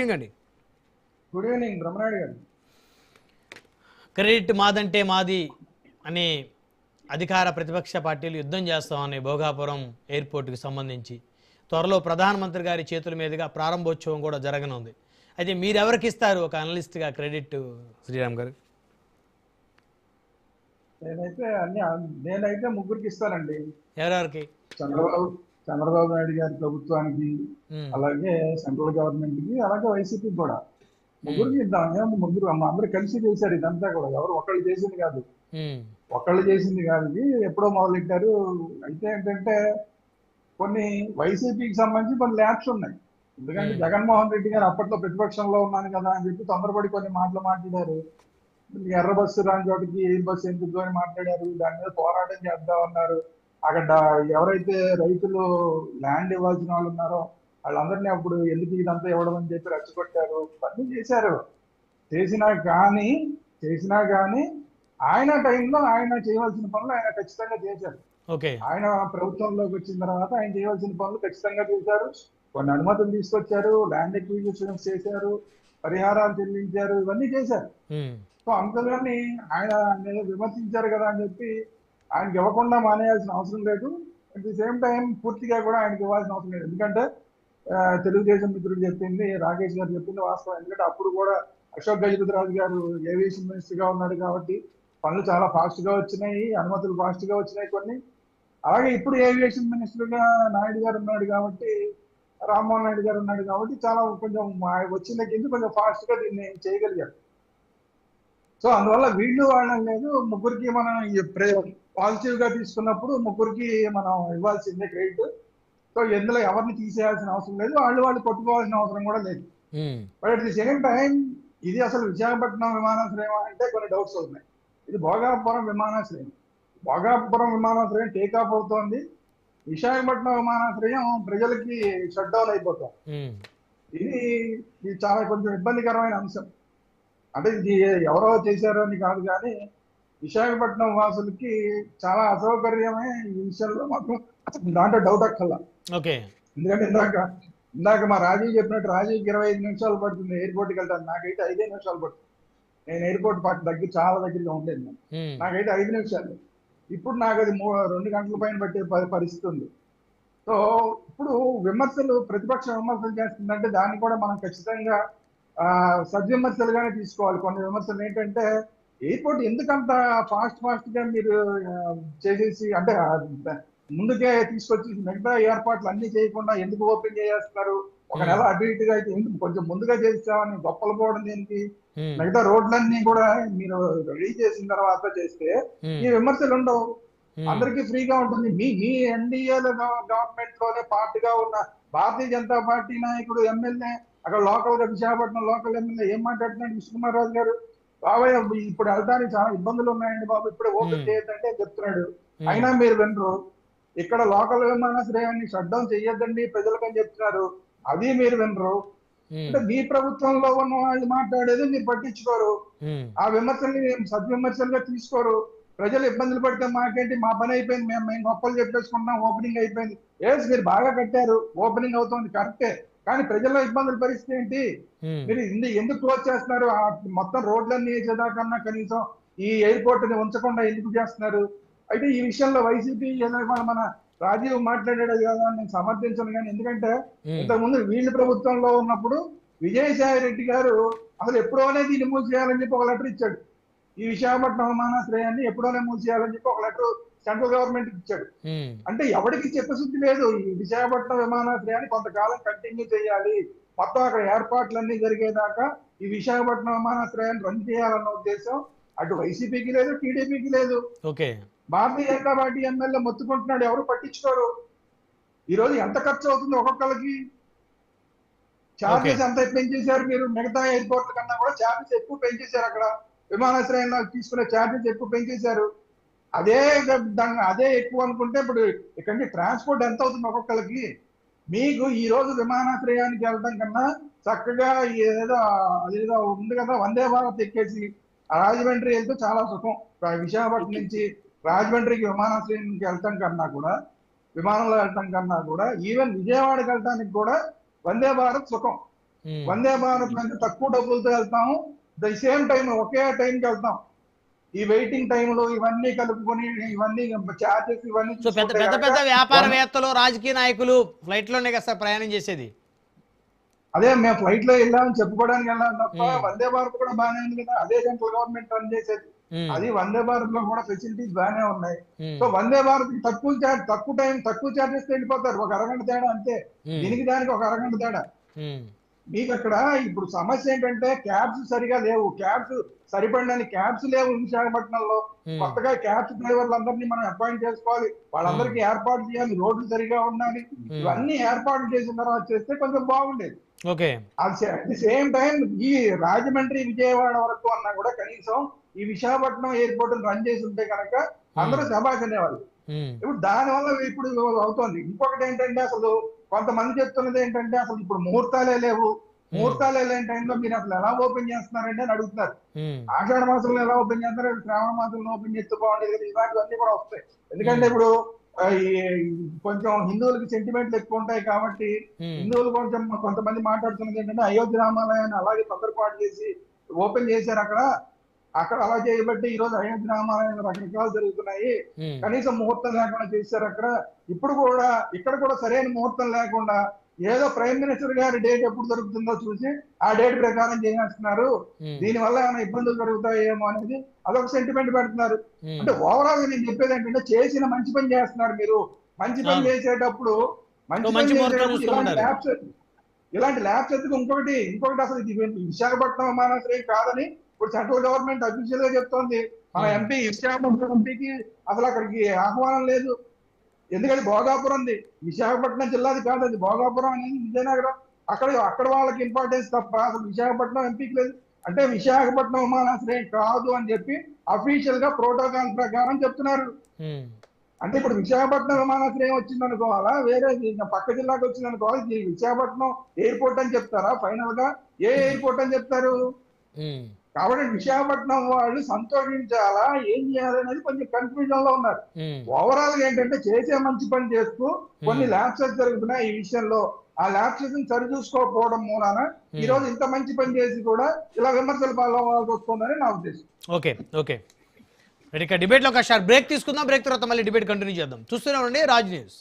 అండి. Good evening Brahmanaidu గారు. Credit మాదంటే మాది అని అధికార ప్రతిపక్ష పార్టీలు యుద్ధం చేస్తామని భోగాపురం ఎయిర్పోర్ట్కి సంబంధించి త్వరలో ప్రధానమంత్రి గారి చేతుల మీదుగా ప్రారంభోత్సవం కూడా జరగనుంది. అయితే మీరెవరికి ఇస్తారు ఒక అనలిస్ట్గా క్రెడిట్ శ్రీరామ్ గారు? నేనైతే ముగ్గురికి ఇస్తానండి. ఎవరెవరికి? చంద్రబాబు చంద్రబాబు నాయుడు గారి ప్రభుత్వానికి, ఉమ్, అలాగే సెంట్రల్ గవర్నమెంట్ కి, అలాగే వైసీపీకి కూడా ఉమ్, ముగ్గురికి ఇద్దాం. ముగ్గురు అందరూ కలిసి చేశారు ఇదంతా కూడా. ఎవరు ఒకళ్ళు చేసింది కాదు. ఉమ్, ఒకళ్ళు చేసింది కాదు, ఇది ఎప్పుడో మొదలెట్టారు. అయితే ఏంటంటే కొన్ని వైసీపీకి సంబంధించి కొన్ని ల్యాబ్స్ ఉన్నాయి. ఎందుకంటే ఉమ్, జగన్మోహన్ రెడ్డి గారు అప్పట్లో ప్రతిపక్షంలో ఉన్నాను కదా అని చెప్పి తొందరపడి కొన్ని మాటలు మాట్లాడారు. ఎర్ర బస్సు రాని చోటికి ఎయిర్ బస్సు ఎందుకు అని మాట్లాడారు. దాని మీద పోరాటం చేద్దామన్నారు. అక్కడ ఎవరైతే రైతులు ల్యాండ్ ఇవ్వాల్సిన వాళ్ళు ఉన్నారో వాళ్ళందరినీ అప్పుడు ఎందుకు ఇదంతా ఇవ్వడం అని చెప్పి రెచ్చగొట్టారు. ఇవన్నీ చేశారు. చేసినా కానీ చేసినా కానీ ఆయన టైంలో ఆయన చేయవలసిన పనులు ఆయన ఖచ్చితంగా చేశారు. ఓకే. ఆయన ప్రభుత్వంలోకి వచ్చిన తర్వాత ఆయన చేయవలసిన పనులు ఖచ్చితంగా చేశారు. కొన్ని అనుమతులు తీసుకొచ్చారు, ల్యాండ్ ఎక్విజిషన్స్ చేశారు, పరిహారాలు చెల్లించారు, ఇవన్నీ చేశారు. ఉమ్, సో అందుకని ఆయన విమర్శించారు కదా అని చెప్పి ఆయనకి ఇవ్వకుండా మానేయాల్సిన అవసరం లేదు. అట్ ది సేమ్ టైం పూర్తిగా కూడా ఆయనకి ఇవ్వాల్సిన అవసరం లేదు. ఎందుకంటే తెలుగుదేశం మిత్రుడు చెప్పింది, రాకేష్ గారు చెప్పింది వాస్తవం. ఎందుకంటే అప్పుడు కూడా అశోక్ గజపతిరాజు గారు ఏవియేషన్ మినిస్టర్ గా ఉన్నాడు కాబట్టి పనులు చాలా ఫాస్ట్ గా వచ్చినాయి, అనుమతులు ఫాస్ట్ గా వచ్చినాయి కొన్ని. అలాగే ఇప్పుడు ఏవియేషన్ మినిస్టర్ గా నాయుడు గారు ఉన్నాడు కాబట్టి, రామ్మోహన్ నాయుడు గారు ఉన్నాడు కాబట్టి చాలా కొంచెం వచ్చిన కింద కొంచెం ఫాస్ట్ గా దీన్ని చేయగలిగారు. సో అందువల్ల వీళ్ళు వాళ్ళని లేదు, ముగ్గురికి మనం పాజిటివ్ గా తీసుకున్నప్పుడు ముగ్గురికి మనం ఇవ్వాల్సిందే క్రెడిట్. సో ఇందులో ఎవరిని తీసేయాల్సిన అవసరం లేదు, వాళ్ళు కొట్టుకోవాల్సిన అవసరం కూడా లేదు. Um, but at the same time ఇది అసలు విశాఖపట్నం విమానాశ్రయం అంటే కొన్ని డౌట్స్ ఉన్నాయి. ఇది భోగాపురం విమానాశ్రయం. భోగాపురం విమానాశ్రయం టేకాఫ్ అవుతోంది. విశాఖపట్నం విమానాశ్రయం ప్రజలకి షట్ డౌన్ అయిపోతుంది. ఉమ్, ఇది చాలా కొంచెం ఇబ్బందికరమైన అంశం. అంటే ఇది ఎవరో చేశారో అని కాదు, కానీ విశాఖపట్నం వాసులకి చాలా అసౌకర్యమే ఈ విషయంలో మాత్రం. దాంట్లో డౌట్ అక్కర్లా. ఓకే. ఎందుకంటే ఇందాక మా రాజీవ్ చెప్పినట్టు, రాజీవ్కి 25 నిమిషాలు పడుతుంది ఎయిర్పోర్ట్కి వెళ్ళడానికి. నాకైతే 5 నిమిషాలు పడుతుంది. నేను ఎయిర్పోర్ట్ దగ్గర చాలా దగ్గరగా ఉండేది. ఉమ్, నాకైతే 5 నిమిషాలు. ఇప్పుడు నాకు అది 2 గంటల పైన పట్టే పరిస్థితి ఉంది. సో ఇప్పుడు ప్రతిపక్ష విమర్శలు చేస్తుందంటే దాన్ని కూడా మనం ఖచ్చితంగా సద్విమర్శలుగానే తీసుకోవాలి. కొన్ని విమర్శలు ఏంటంటే ఎయిర్పోర్ట్ ఎందుకంత ఫాస్ట్ గా మీరు చేసేసి, అంటే ముందుకే తీసుకొచ్చి మిగతా ఏర్పాట్లు అన్ని చేయకుండా ఎందుకు ఓపెన్ చేసేస్తున్నారు? ఒక నెల అటు ఇటుగా అయితే ఎందుకు కొంచెం ముందుగా చేస్తామని గొప్పలు పోవడం దేనికి? మిగతా రోడ్లన్నీ కూడా మీరు రెడీ చేసిన తర్వాత చేస్తే ఈ విమర్శలు ఉండవు, అందరికీ ఫ్రీగా ఉంటుంది. మీ ఎన్డీఏలో గవర్నమెంట్ లోనే పార్టీగా ఉన్న భారతీయ జనతా పార్టీ నాయకుడు ఎమ్మెల్యే అక్కడ లోకల్ గా విశాఖపట్నం లోకల్ ఎమ్మెల్యే ఏం మాట్లాడుతున్నాడు విష్ణుకుమార్ రాజు గారు? బాబాయ్ ఇప్పుడు వెళ్ళడానికి చాలా ఇబ్బందులు ఉన్నాయండి బాబు, ఇప్పుడే ఓపెన్ చేయొద్దంటే చెప్తున్నాడు. అయినా మీరు వినరు. ఇక్కడ లోకల్ విమానాశ్రయాన్ని షట్ డౌన్ చెయ్యొద్దండి ప్రజలకని చెప్తున్నారు, అది మీరు వినరు. అంటే మీ ప్రభుత్వంలో ఉన్న వాళ్ళు మాట్లాడేది మీరు పట్టించుకోరు. ఆ విమర్శల్ని సద్విమర్శలుగా తీసుకోరు. ప్రజలు ఇబ్బందులు పడితే మాకేంటి, మా పని అయిపోయింది, మేము గొప్పలు చెప్పేసుకుంటున్నాం, ఓపెనింగ్ అయిపోయింది. మీరు బాగా కట్టారు, ఓపెనింగ్ అవుతుంది కరెక్టే, కానీ ప్రజల్లో ఇబ్బందుల పరిస్థితి ఏంటి? మీరు ఎందుకు క్లోజ్ చేస్తున్నారు? మొత్తం రోడ్లన్నీ వేసేదాకన్నా కనీసం ఈ ఎయిర్పోర్ట్ ని ఉంచకుండా ఎందుకు చేస్తున్నారు? అయితే ఈ విషయంలో వైసీపీ మన రాజీవ్ మాట్లాడాడు కదా, నేను సమర్థించను. కానీ ఎందుకంటే ఇంతకుముందు వీళ్ళ ప్రభుత్వంలో ఉన్నప్పుడు విజయసాయి రెడ్డి గారు అసలు ఎప్పుడోనే దీన్ని మూసేయాలని చెప్పి ఒక లెటర్ ఇచ్చాడు. ఈ విశాఖపట్నం విమానాశ్రయాన్ని ఎప్పుడోనే మూసేయాలని చెప్పి ఒక లెటర్ సెంట్రల్ గవర్నమెంట్ ఇచ్చాడు. అంటే ఎవరికి చిత్తశుద్ధి లేదు, ఈ విశాఖపట్నం విమానాశ్రయాన్ని కొంతకాలం కంటిన్యూ చేయాలి, మొత్తం అక్కడ ఏర్పాట్లన్నీ జరిగేదాకా ఈ విశాఖపట్నం విమానాశ్రయాన్ని రన్ చేయాలన్న ఉద్దేశం అటు వైసీపీకి లేదు, టీడీపీకి లేదు. భారతీయ జనతా పార్టీ ఎమ్మెల్యే మొత్తుకుంటున్నాడు, ఎవరు పట్టించుకోరు. ఈ రోజు ఎంత ఖర్చు అవుతుంది ఒక్కొక్కరికి? ఛార్జెస్ ఎంత పెంచేశారు మీరు? మిగతా ఎయిర్పోర్ట్ల కన్నా కూడా ఛార్జెస్ ఎక్కువ పెంచేశారు. అక్కడ విమానాశ్రయంలో తీసుకునే ఛార్జెస్ ఎక్కువ పెంచేశారు. అదే ఎక్కువ అనుకుంటే ఇప్పుడు ఇక్కడ ట్రాన్స్పోర్ట్ ఎంత అవుతుంది ఒక్కొక్కరికి? మీకు ఈ రోజు విమానాశ్రయానికి వెళ్ళడం కన్నా చక్కగా అదేదో ఉంది కదా, వందే భారత్ ఎక్కేసి రాజమండ్రి వెళ్తే చాలా సుఖం. విశాఖపట్నం నుంచి రాజమండ్రికి విమానాశ్రయానికి వెళ్ళటం కన్నా కూడా, విమానంలో వెళ్ళటం కన్నా కూడా, ఈవెన్ విజయవాడకి వెళ్ళటానికి కూడా వందే భారత్ సుఖం. వందే భారత్ అంటే తక్కువ డబ్బులతో వెళ్తాము, ద సేమ్ టైం ఒకే టైంకి వెళ్తాం. ఈ వెయిటింగ్ టైంలో ఇవన్నీ కలుపుకొని ఇవన్నీ చార్జెస్ ఇవన్నీ సో పెద్ద చూసుకుంటే పెద్ద కనుక పెద్ద వ్యాపారవేత్తలు రాజకీయ నాయకులు ఫ్లైట్లోనే కదా సార్ ప్రయాణం చేసేది. అదే మేము ఫ్లైట్ లో వెళ్ళామని చెప్పుకోవడానికి వెళ్ళాం తప్ప వందే భారత్ కూడా బాగానే ఉంది కదా, అదే సెంట్రల్ గవర్నమెంట్ రన్ చేసేది. అది వందే భారత్ లో కూడా ఫెసిలిటీస్ బాగానే ఉన్నాయి. సో వందే భారత్ కి తక్కువ టైం తక్కువ చార్జెస్ వెళ్ళిపోతారు, ఒక అరగంట తేడా అంతే. దీనికి దానికి ఒక అరగంట తేడా. మీకు అక్కడ ఇప్పుడు సమస్య ఏంటంటే క్యాబ్స్ సరిగా లేవు, క్యాబ్స్ సరిపడినని క్యాబ్స్ లేవు విశాఖపట్నంలో. కొత్తగా క్యాబ్స్ డ్రైవర్లు అందరినీ మనం అపాయింట్ చేసుకోవాలి, వాళ్ళందరికీ ఏర్పాటు చేయాలి, రోడ్లు సరిగా ఉండాలి. ఇవన్నీ ఏర్పాటు చేసిన తర్వాత చేస్తే కొంచెం బాగుండేది. అట్ ది సేమ్ టైం ఈ రాజమండ్రి విజయవాడ వరకు అన్నా కూడా కనీసం ఈ విశాఖపట్నం ఎయిర్పోర్ట్ రన్ చేసి ఉంటే కనుక అందరూ శబాష్ అనేవాళ్ళు. ఇప్పుడు దానివల్ల ఇప్పుడు అవుతోంది. ఇంకొకటి ఏంటంటే అసలు కొంతమంది చెప్తున్నది ఏంటంటే అసలు ఇప్పుడు ముహూర్తాలే లేవు, ముహూర్తాలు లేని టైంలో మీరు అసలు ఎలా ఓపెన్ చేస్తున్నారంటే అని అడుగుతున్నారు. ఆషాఢ మాసంలో ఎలా ఓపెన్ చేస్తారు, శ్రావణ మాసంలో ఓపెన్ చేస్తే బాగుండేది కదా, ఇలాంటివన్నీ కూడా వస్తాయి. ఎందుకంటే ఇప్పుడు కొంచెం హిందువులకి సెంటిమెంట్లు ఎక్కువ ఉంటాయి కాబట్టి హిందువులు కొంతమంది మాట్లాడుతున్నది ఏంటంటే అయోధ్య రామాలయాన్ని అలాగే తొందరపాటు చేసి ఓపెన్ చేశారు అక్కడ అలా చేయబట్టి ఈ రోజు అయోధ్య రామాలయం రకరకాలు జరుగుతున్నాయి, కనీసం ముహూర్తం లేకుండా చేశారు అక్కడ. ఇప్పుడు కూడా ఇక్కడ కూడా సరైన ముహూర్తం లేకుండా ఏదో ప్రైమ్ మినిస్టర్ గారి డేట్ ఎప్పుడు దొరుకుతుందో చూసి ఆ డేట్ ప్రకారం చేస్తున్నారు, దీని వల్ల ఏమైనా ఇబ్బందులు జరుగుతాయేమో అనేది అదొక సెంటిమెంట్ పెడుతున్నారు. అంటే ఓవరాల్ గా నేను చెప్పేది ఏంటంటే చేసిన మంచి పని చేస్తున్నారు మీరు. మంచి పని చేసేటప్పుడు ఇలాంటి ల్యాబ్స్ ఎత్తుకు ఇంకొకటి అసలు ఇది విశాఖపట్నం విమానాశ్రయం కాదని ఇప్పుడు సెంట్రల్ గవర్నమెంట్ అఫీషియల్ గా చెప్తోంది. మన ఎంపీ విశాఖపట్నం ఎంపీకి అసలు అక్కడికి ఆహ్వానం లేదు, ఎందుకంటే భోగాపురం ఉంది, విశాఖపట్నం జిల్లాది కాదు అది, భోగాపురం అనేది విజయనగరం. అక్కడ వాళ్ళకి ఇంపార్టెన్స్ తప్ప అసలు విశాఖపట్నం ఎంపీకి లేదు. అంటే విశాఖపట్నం విమానాశ్రయం కాదు అని చెప్పి అఫీషియల్ గా ప్రోటోకాల్ ప్రకారం చెప్తున్నారు. అంటే ఇప్పుడు విశాఖపట్నం విమానాశ్రయం వచ్చింది అనుకోవాలా, వేరే పక్క జిల్లాకి వచ్చింది అనుకోవాలి, విశాఖపట్నం ఎయిర్పోర్ట్ అని చెప్తారా ఫైనల్ గా? ఏ ఎయిర్పోర్ట్ అని చెప్తారు? కాబట్టి విశాఖపట్నం వాళ్ళు సంతోషించాలా ఏం చేయాలి అనేది కొంచెం కన్ఫ్యూజన్ లో ఉన్నారు. ఓవరాల్ గా ఏంటంటే చేసే మంచి పని చేస్తూ కొన్ని ల్యాప్సెస్ జరుగుతున్నాయి ఈ విషయంలో. ఆ ల్యాప్సెస్ ని సరి చూసుకోకపోవడం మూలాన ఈ రోజు ఇంత మంచి పని చేసి కూడా ఇలా విమర్శలు పాల్గొవాల్సి వస్తుందని నా ఉద్దేశం. ఓకే ఇక డిబేట్ లో ఒక షార్ట్ బ్రేక్ తీసుకుందాం. బ్రేక్ తర్వాత మళ్ళీ డిబేట్ కంటిన్యూ చేద్దాం. చూస్తూనే ఉండండి రాజ్ న్యూస్.